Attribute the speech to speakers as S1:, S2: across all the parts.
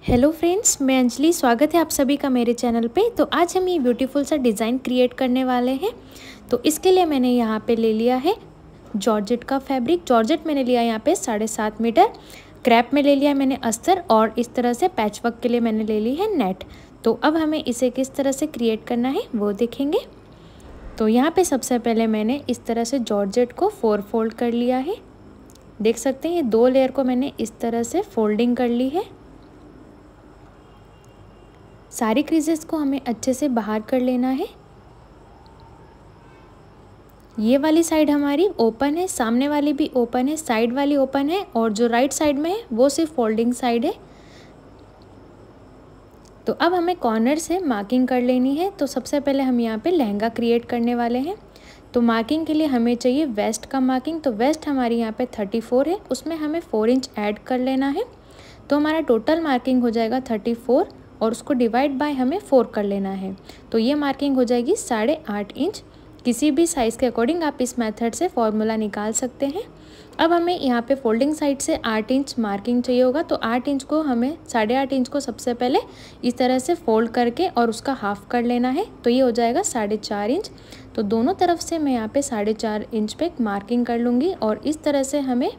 S1: Hello friends, मैं अंजलि। स्वागत है आप सभी का मेरे चैनल पे। तो आज हम ये ब्यूटीफुल सा डिज़ाइन क्रिएट करने वाले हैं। तो इसके लिए मैंने यहाँ पे ले लिया है जॉर्जेट का फैब्रिक। जॉर्जेट मैंने लिया यहाँ पे 7.5 मीटर। क्रैप में ले लिया है मैंने अस्तर, और इस तरह से पैचवर्क के लिए मैंने ले ली है नेट। तो अब हमें इसे किस तरह से क्रिएट करना है वो देखेंगे। तो यहाँ पर सबसे पहले मैंने इस तरह से जॉर्जेट को 4 फोल्ड कर लिया है। देख सकते हैं ये 2 लेयर को मैंने इस तरह से फोल्डिंग कर ली है। सारी क्रीजेस को हमें अच्छे से बाहर कर लेना है। ये वाली साइड हमारी ओपन है, सामने वाली भी ओपन है, साइड वाली ओपन है, और जो राइट साइड में है वो सिर्फ फोल्डिंग साइड है। तो अब हमें कॉर्नर से मार्किंग कर लेनी है। तो सबसे पहले हम यहाँ पे लहंगा क्रिएट करने वाले हैं। तो मार्किंग के लिए हमें चाहिए वेस्ट का मार्किंग। तो वेस्ट हमारी यहाँ पे 34 है, उसमें हमें 4 इंच ऐड कर लेना है। तो हमारा टोटल मार्किंग हो जाएगा 34, और उसको डिवाइड बाय हमें 4 कर लेना है। तो ये मार्किंग हो जाएगी 8.5 इंच। किसी भी साइज़ के अकॉर्डिंग आप इस मेथड से फॉर्मूला निकाल सकते हैं। अब हमें यहाँ पे फोल्डिंग साइड से 8 इंच मार्किंग चाहिए होगा। तो 8 इंच को हमें 8.5 इंच को सबसे पहले इस तरह से फोल्ड करके और उसका हाफ कर लेना है। तो ये हो जाएगा 4.5 इंच। तो दोनों तरफ से मैं यहाँ पे 4.5 इंच पे मार्किंग कर लूँगी, और इस तरह से हमें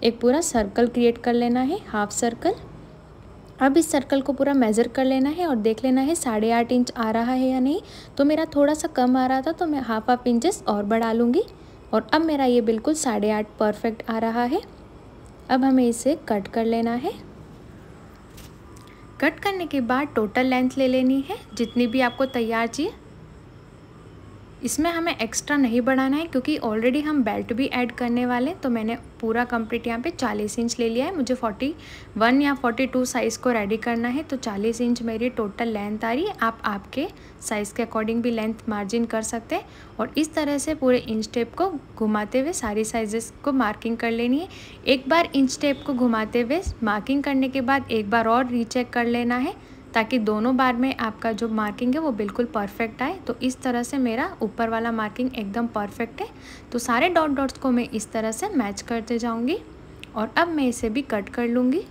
S1: एक पूरा सर्कल क्रिएट कर लेना है, हाफ सर्कल। अब इस सर्कल को पूरा मेज़र कर लेना है और देख लेना है 8.5 इंच आ रहा है या नहीं। तो मेरा थोड़ा सा कम आ रहा था, तो मैं हाफ इंचेस और बढ़ा लूँगी, और अब मेरा ये बिल्कुल 8.5 परफेक्ट आ रहा है। अब हमें इसे कट कर लेना है। कट करने के बाद टोटल लेंथ ले लेनी है जितनी भी आपको तैयार चाहिए। इसमें हमें एक्स्ट्रा नहीं बढ़ाना है, क्योंकि ऑलरेडी हम बेल्ट भी ऐड करने वाले हैं। तो मैंने पूरा कंप्लीट यहाँ पे 40 इंच ले लिया है। मुझे 41 या 42 साइज़ को रेडी करना है। तो 40 इंच मेरी टोटल लेंथ आ रही है। आप आपके साइज़ के अकॉर्डिंग भी लेंथ मार्जिन कर सकते हैं। और इस तरह से पूरे इंच टेप को घुमाते हुए सारी साइजेस को मार्किंग कर लेनी है। एक बार इंच टेप को घुमाते हुए मार्किंग करने के बाद एक बार और रीचेक कर लेना है, ताकि दोनों बार में आपका जो मार्किंग है वो बिल्कुल परफेक्ट आए। तो इस तरह से मेरा ऊपर वाला मार्किंग एकदम परफेक्ट है। तो सारे डॉट्स को मैं इस तरह से मैच करते जाऊंगी, और अब मैं इसे भी कट कर लूँगी।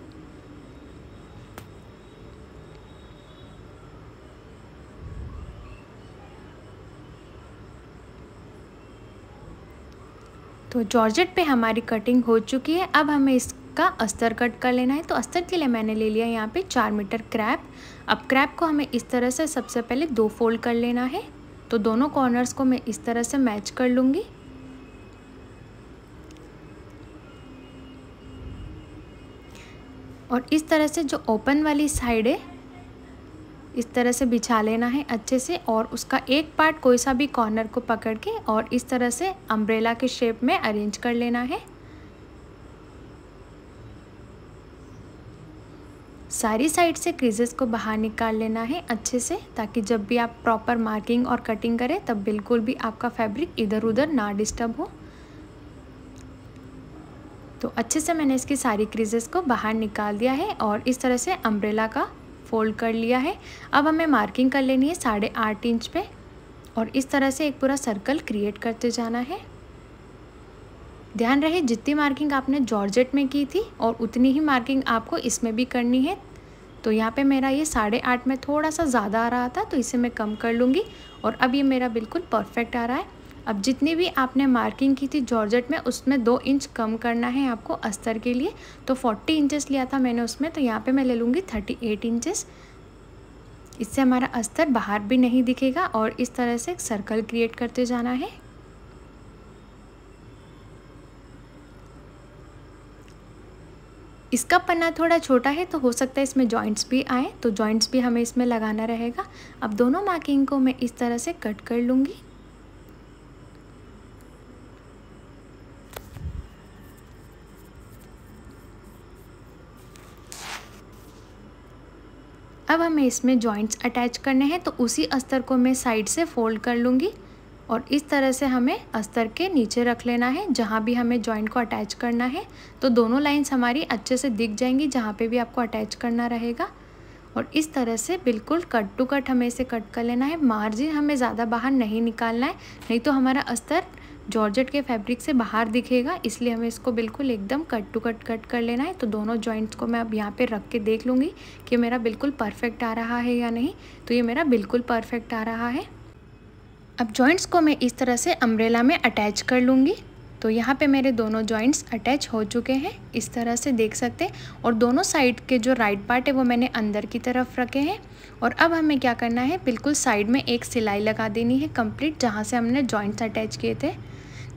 S1: तो जॉर्जेट पे हमारी कटिंग हो चुकी है। अब हमें इसका अस्तर कट कर लेना है। तो अस्तर के लिए मैंने ले लिया यहाँ पे 4 मीटर क्रैप। अब क्रैप को हमें इस तरह से सबसे पहले 2 फोल्ड कर लेना है। तो दोनों कॉर्नर्स को मैं इस तरह से मैच कर लूँगी, और इस तरह से जो ओपन वाली साइड है इस तरह से बिछा लेना है अच्छे से, और उसका एक पार्ट कोई सा भी कॉर्नर को पकड़ के और इस तरह से अम्ब्रेला के शेप में अरेंज कर लेना है। सारी साइड से क्रीजेस को बाहर निकाल लेना है अच्छे से, ताकि जब भी आप प्रॉपर मार्किंग और कटिंग करें तब बिल्कुल भी आपका फैब्रिक इधर उधर ना डिस्टर्ब हो। तो अच्छे से मैंने इसकी सारी क्रीजेस को बाहर निकाल दिया है, और इस तरह से अम्ब्रेला का फोल्ड कर लिया है। अब हमें मार्किंग कर लेनी है 8.5 इंच पे, और इस तरह से एक पूरा सर्कल क्रिएट करते जाना है। ध्यान रहे जितनी मार्किंग आपने जॉर्जेट में की थी और उतनी ही मार्किंग आपको इसमें भी करनी है। तो यहाँ पे मेरा ये 8.5 में थोड़ा सा ज़्यादा आ रहा था, तो इसे मैं कम कर लूँगी, और अब ये मेरा बिल्कुल परफेक्ट आ रहा है। अब जितनी भी आपने मार्किंग की थी जॉर्जेट में, उसमें 2 इंच कम करना है आपको अस्तर के लिए। तो 40 इंचेस लिया था मैंने उसमें, तो यहाँ पे मैं ले लूँगी 38 इंचेस। इससे हमारा अस्तर बाहर भी नहीं दिखेगा, और इस तरह से एक सर्कल क्रिएट करते जाना है। इसका पन्ना थोड़ा छोटा है, तो हो सकता है इसमें जॉइंट्स भी आए, तो जॉइंट्स भी हमें इसमें लगाना रहेगा। अब दोनों मार्किंग को मैं इस तरह से कट कर लूँगी। अब हमें इसमें जॉइंट्स अटैच करने हैं। तो उसी अस्तर को मैं साइड से फोल्ड कर लूँगी, और इस तरह से हमें अस्तर के नीचे रख लेना है जहाँ भी हमें जॉइंट को अटैच करना है। तो दोनों लाइंस हमारी अच्छे से दिख जाएंगी जहाँ पे भी आपको अटैच करना रहेगा, और इस तरह से बिल्कुल कट टू कट हमें इसे कट कर लेना है। मार्जिन हमें ज़्यादा बाहर नहीं निकालना है, नहीं तो हमारा अस्तर जॉर्जेट के फैब्रिक से बाहर दिखेगा, इसलिए हमें इसको बिल्कुल एकदम कट टू कट कर लेना है। तो दोनों जॉइंट्स को मैं अब यहाँ पे रख के देख लूँगी कि मेरा बिल्कुल परफेक्ट आ रहा है या नहीं। तो ये मेरा बिल्कुल परफेक्ट आ रहा है। अब जॉइंट्स को मैं इस तरह से अम्ब्रेला में अटैच कर लूँगी। तो यहाँ पे मेरे दोनों जॉइंट्स अटैच हो चुके हैं, इस तरह से देख सकते हैं। और दोनों साइड के जो राइट पार्ट है वो मैंने अंदर की तरफ रखे हैं। और अब हमें क्या करना है, बिल्कुल साइड में एक सिलाई लगा देनी है कंप्लीट, जहाँ से हमने जॉइंट्स अटैच किए थे।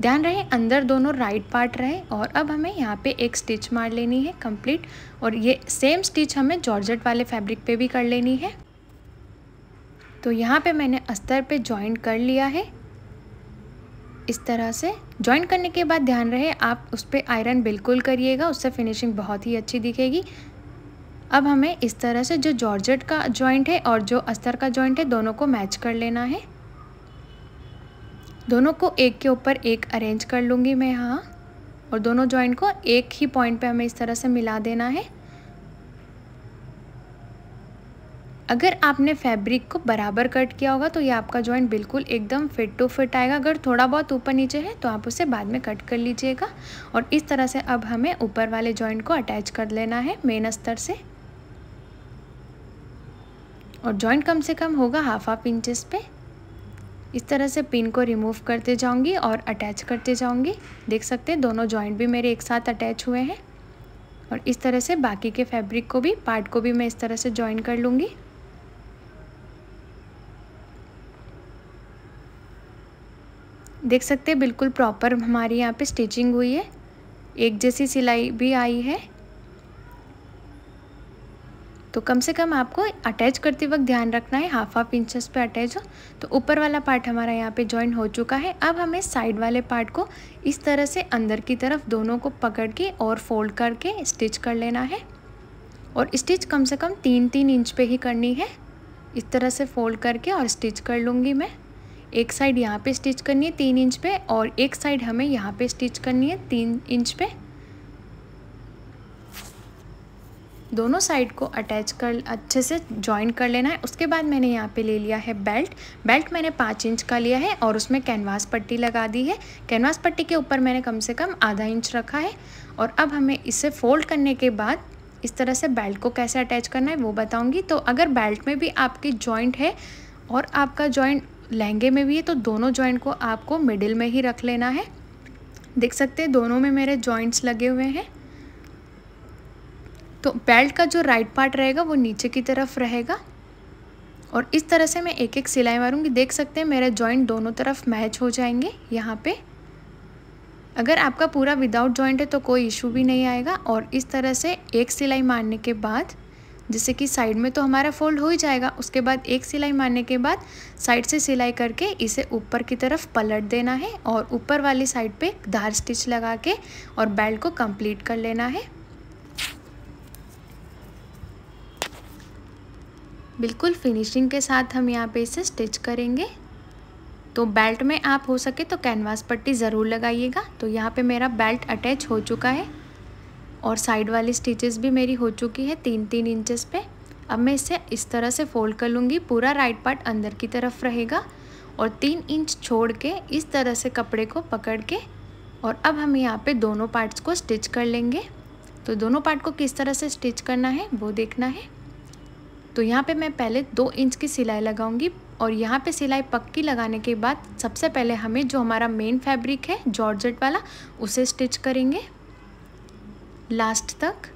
S1: ध्यान रहे अंदर दोनों राइट पार्ट रहे। और अब हमें यहाँ पे एक स्टिच मार लेनी है कंप्लीट। और ये सेम स्टिच हमें जॉर्जेट वाले फैब्रिक पे भी कर लेनी है। तो यहाँ पे मैंने अस्तर पे जॉइंट कर लिया है। इस तरह से जॉइंट करने के बाद ध्यान रहे आप उस पर आयरन बिल्कुल करिएगा, उससे फिनिशिंग बहुत ही अच्छी दिखेगी। अब हमें इस तरह से जो जॉर्जेट का जॉइंट है और जो अस्तर का जॉइंट है दोनों को मैच कर लेना है। दोनों को एक के ऊपर एक अरेंज कर लूँगी मैं यहाँ। और दोनों जॉइंट को एक ही पॉइंट पे हमें इस तरह से मिला देना है। अगर आपने फैब्रिक को बराबर कट किया होगा तो ये आपका जॉइंट बिल्कुल एकदम फिट टू फिट आएगा। अगर थोड़ा बहुत ऊपर नीचे है तो आप उसे बाद में कट कर लीजिएगा। और इस तरह से अब हमें ऊपर वाले जॉइंट को अटैच कर लेना है मेन अस्तर से। और जॉइंट कम से कम होगा हाफ इंचेस पे। इस तरह से पिन को रिमूव करते जाऊंगी और अटैच करते जाऊंगी। देख सकते हैं दोनों जॉइंट भी मेरे एक साथ अटैच हुए हैं। और इस तरह से बाकी के फैब्रिक को भी, पार्ट को भी मैं इस तरह से जॉइन कर लूँगी। देख सकते हैं बिल्कुल प्रॉपर हमारी यहाँ पे स्टिचिंग हुई है, एक जैसी सिलाई भी आई है। तो कम से कम आपको अटैच करते वक्त ध्यान रखना है हाफ इंचेस पे अटैच हो। तो ऊपर वाला पार्ट हमारा यहाँ पे जॉइन हो चुका है। अब हमें साइड वाले पार्ट को इस तरह से अंदर की तरफ दोनों को पकड़ के और फोल्ड करके स्टिच कर लेना है। और स्टिच कम से कम 3-3 इंच पे ही करनी है। इस तरह से फोल्ड करके और स्टिच कर लूँगी मैं। एक साइड यहाँ पे स्टिच करनी है 3 इंच पे और एक साइड हमें यहाँ पे स्टिच करनी है 3 इंच पे। दोनों साइड को अटैच कर अच्छे से जॉइन कर लेना है। उसके बाद मैंने यहाँ पे ले लिया है बेल्ट मैंने 5 इंच का लिया है और उसमें कैनवास पट्टी लगा दी है। कैनवास पट्टी के ऊपर मैंने कम से कम आधा इंच रखा है। और अब हमें इसे फोल्ड करने के बाद इस तरह से बेल्ट को कैसे अटैच करना है वो बताऊँगी। तो अगर बेल्ट में भी आपकी जॉइंट है और आपका जॉइंट लहंगे में भी है तो दोनों जॉइंट को आपको मिडिल में ही रख लेना है। देख सकते हैं दोनों में मेरे जॉइंट्स लगे हुए हैं। तो बेल्ट का जो राइट पार्ट रहेगा वो नीचे की तरफ रहेगा। और इस तरह से मैं एक एक सिलाई मारूंगी। देख सकते हैं मेरे जॉइंट दोनों तरफ मैच हो जाएंगे यहाँ पे। अगर आपका पूरा विदाउट जॉइंट है तो कोई इशू भी नहीं आएगा। और इस तरह से एक सिलाई मारने के बाद, जैसे कि साइड में तो हमारा फोल्ड हो ही जाएगा, उसके बाद एक सिलाई मारने के बाद साइड से सिलाई करके इसे ऊपर की तरफ पलट देना है और ऊपर वाली साइड पे धार स्टिच लगा के और बेल्ट को कंप्लीट कर लेना है। बिल्कुल फिनिशिंग के साथ हम यहाँ पे इसे स्टिच करेंगे। तो बेल्ट में आप हो सके तो कैनवास पट्टी ज़रूर लगाइएगा। तो यहाँ पे मेरा बेल्ट अटैच हो चुका है और साइड वाली स्टिचेस भी मेरी हो चुकी है 3-3 इंचेस पे। अब मैं इसे इस तरह से फोल्ड कर लूँगी। पूरा राइट पार्ट अंदर की तरफ रहेगा और 3 इंच छोड़ के इस तरह से कपड़े को पकड़ के और अब हम यहाँ पे दोनों पार्ट्स को स्टिच कर लेंगे। तो दोनों पार्ट को किस तरह से स्टिच करना है वो देखना है। तो यहाँ पे मैं पहले 2 इंच की सिलाई लगाऊंगी और यहाँ पे सिलाई पक्की लगाने के बाद सबसे पहले हमें जो हमारा मेन फैब्रिक है जॉर्जेट वाला उसे स्टिच करेंगे लास्ट तक।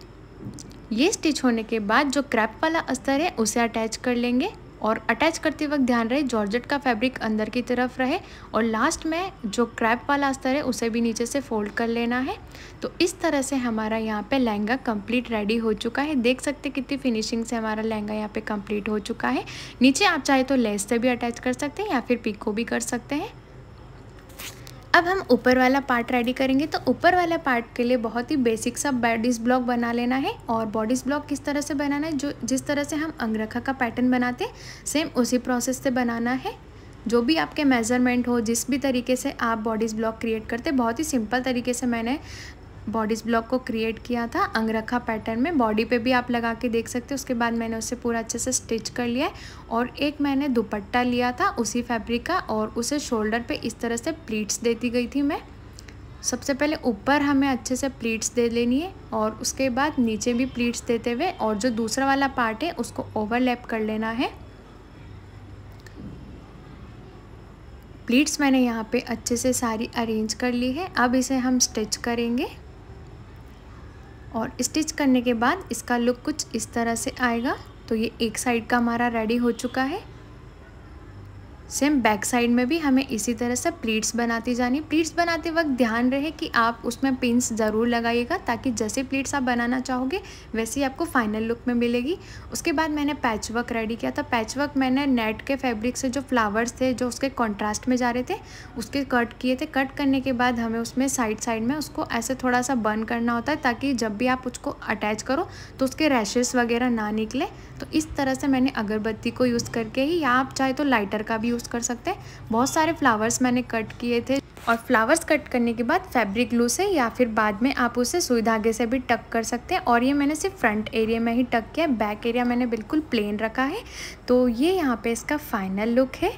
S1: ये स्टिच होने के बाद जो क्रैप वाला अस्तर है उसे अटैच कर लेंगे। और अटैच करते वक्त ध्यान रहे जॉर्जेट का फैब्रिक अंदर की तरफ रहे और लास्ट में जो क्रैप वाला अस्तर है उसे भी नीचे से फोल्ड कर लेना है। तो इस तरह से हमारा यहाँ पे लहंगा कंप्लीट रेडी हो चुका है। देख सकते कितनी फिनिशिंग से हमारा लहंगा यहाँ पे कंप्लीट हो चुका है। नीचे आप चाहे तो लेस से भी अटैच कर सकते हैं या फिर पिको भी कर सकते हैं। अब हम ऊपर वाला पार्ट रेडी करेंगे। तो ऊपर वाला पार्ट के लिए बहुत ही बेसिक सा बॉडीज ब्लॉक बना लेना है। और बॉडीज ब्लॉक किस तरह से बनाना है, जो जिस तरह से हम अंगरखा का पैटर्न बनाते हैं सेम उसी प्रोसेस से बनाना है। जो भी आपके मेज़रमेंट हो, जिस भी तरीके से आप बॉडीज ब्लॉक क्रिएट करते, बहुत ही सिंपल तरीके से मैंने बॉडीज़ ब्लॉक को क्रिएट किया था अंगरखा पैटर्न में। बॉडी पे भी आप लगा के देख सकते हो। उसके बाद मैंने उसे पूरा अच्छे से स्टिच कर लिया है और एक मैंने दुपट्टा लिया था उसी फैब्रिक का और उसे शोल्डर पे इस तरह से प्लीट्स देती गई थी मैं। सबसे पहले ऊपर हमें अच्छे से प्लीट्स दे लेनी है और उसके बाद नीचे भी प्लीट्स देते हुए और जो दूसरा वाला पार्ट है उसको ओवरलैप कर लेना है। प्लीट्स मैंने यहाँ पे अच्छे से सारी अरेंज कर ली है। अब इसे हम स्टिच करेंगे और स्टिच करने के बाद इसका लुक कुछ इस तरह से आएगा। तो ये एक साइड का हमारा रेडी हो चुका है। सेम बैक साइड में भी हमें इसी तरह से प्लीट्स बनाती जानी। प्लीट्स बनाते वक्त ध्यान रहे कि आप उसमें पिंस ज़रूर लगाइएगा ताकि जैसे प्लीट्स आप बनाना चाहोगे वैसे ही आपको फाइनल लुक में मिलेगी। उसके बाद मैंने पैच वर्क रेडी किया था। पैच वर्क मैंने नेट के फैब्रिक से जो फ्लावर्स थे जो उसके कॉन्ट्रास्ट में जा रहे थे उसके कट किए थे। कट करने के बाद हमें उसमें साइड में उसको ऐसे थोड़ा सा बर्न करना होता है ताकि जब भी आप उसको अटैच करो तो उसके रैशेस वगैरह ना निकले। तो इस तरह से मैंने अगरबत्ती को यूज़ करके ही, या आप चाहे तो लाइटर का भी यूज़ कर सकते हैं। बहुत सारे फ्लावर्स मैंने कट किए थे और फ्लावर्स कट करने के बाद फैब्रिक ग्लू से या फिर बाद में आप उसे सुई धागे से भी टक कर सकते हैं। और ये मैंने सिर्फ फ्रंट एरिया में ही टक किया है, बैक एरिया मैंने बिल्कुल प्लेन रखा है। तो ये यहाँ पे इसका फाइनल लुक है।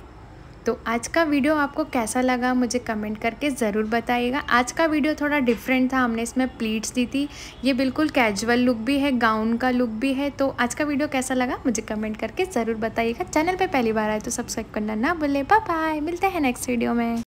S1: तो आज का वीडियो आपको कैसा लगा मुझे कमेंट करके ज़रूर बताइएगा। आज का वीडियो थोड़ा डिफरेंट था, हमने इसमें प्लीट्स दी थी। ये बिल्कुल कैजुअल लुक भी है, गाउन का लुक भी है। तो आज का वीडियो कैसा लगा मुझे कमेंट करके ज़रूर बताइएगा। चैनल पे पहली बार आए तो सब्सक्राइब करना ना भूलें। बाय बाय, मिलते हैं नेक्स्ट वीडियो में।